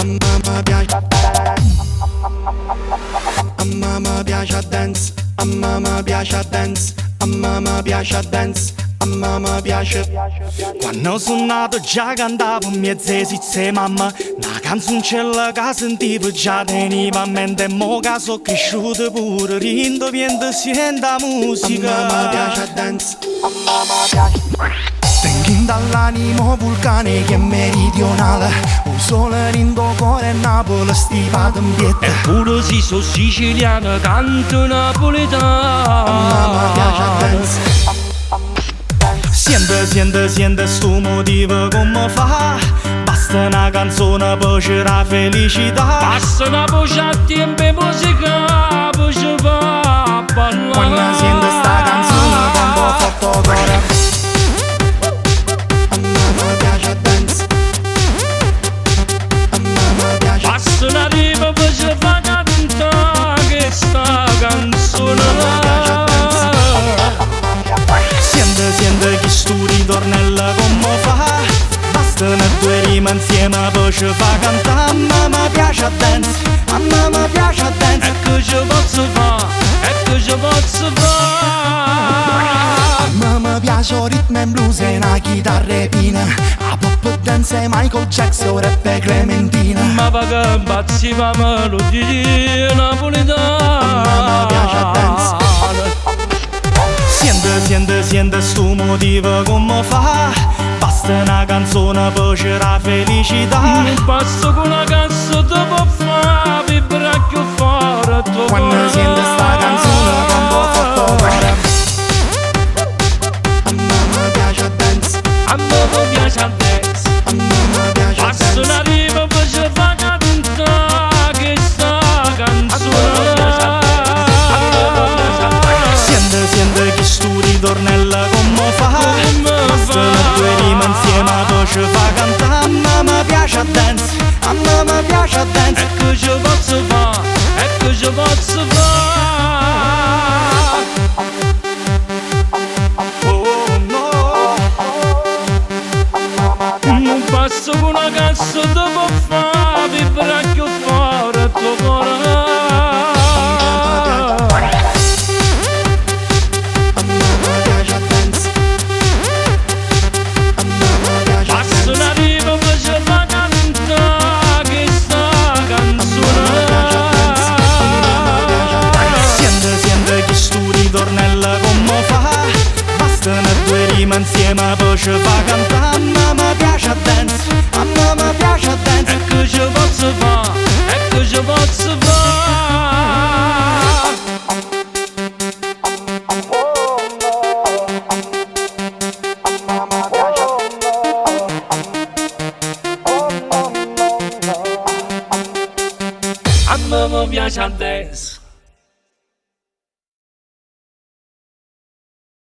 mamma piace, a mamma piace a dance, a mamma piace a dance, a mamma piace a dance, a mamma piace. Quando sono nato già cantavo mezze sizze mamma, una canzoncella che sentivo già teniva a mente, mo che sono cresciuto pure rindoviendo senta musica. A mamma piace a dance, a mamma piace. Tengo dall'animo vulcane che è meridionale, un sole rindo cuore Napoli stivato in pietta. Eppure si so siciliano, canto napoletano. Mamma piace a dance. Siente sto motivo come fa. Basta una canzone per c'è la felicità. Passa una voce a tempo e musica, poi ci fa ballare. Quando sento sta canzone quando fatto cuore. A mamma piace a dance. A mamma piace. Passa una riva poi ci fa cantare questa canzone. Siente che sto ritornello come fa. Bastano due rime insieme poi ci fa cantare. A mamma piace a dance, a mamma piace a dance. E che ci posso fare, e che ci posso fare. A mamma piace il ritmo e blues e una chitarra pina. A pop dance e Michael Jackson, rap e Clementina. Ma va che impazziva melodia napoletana. A mamma piace a dance. Siente sto motivo come fa. Basta una canzone per c'è la felicità. Un passo con una cazzo ti può fare vibrare più forte. Quando sento sta canzone quando fatto cuore. A mamma piace a dance, A me piace a dance. a mamma piace a Passa una dance. riva poi ci fa cantare questa canzone. Siente che sto ritornello come fa. Bastano due rime insieme poi ci fa cantare. A mamma piace a dance, a mamma piace a dance. E che ci posso fare, e che ci posso fare. Oh no. Un passo con una cazzo ti può fare vibrare più forte il tuo cuore. Passa una riva poi ci fa cantare questa canzone. Siente che sto ritornello come fa. Bastano due rime insieme poi ci fa cantare. A mamma piace a dance, a mamma piace a dance. E che ci posso fare, e che ci posso fare. A me piace a dance.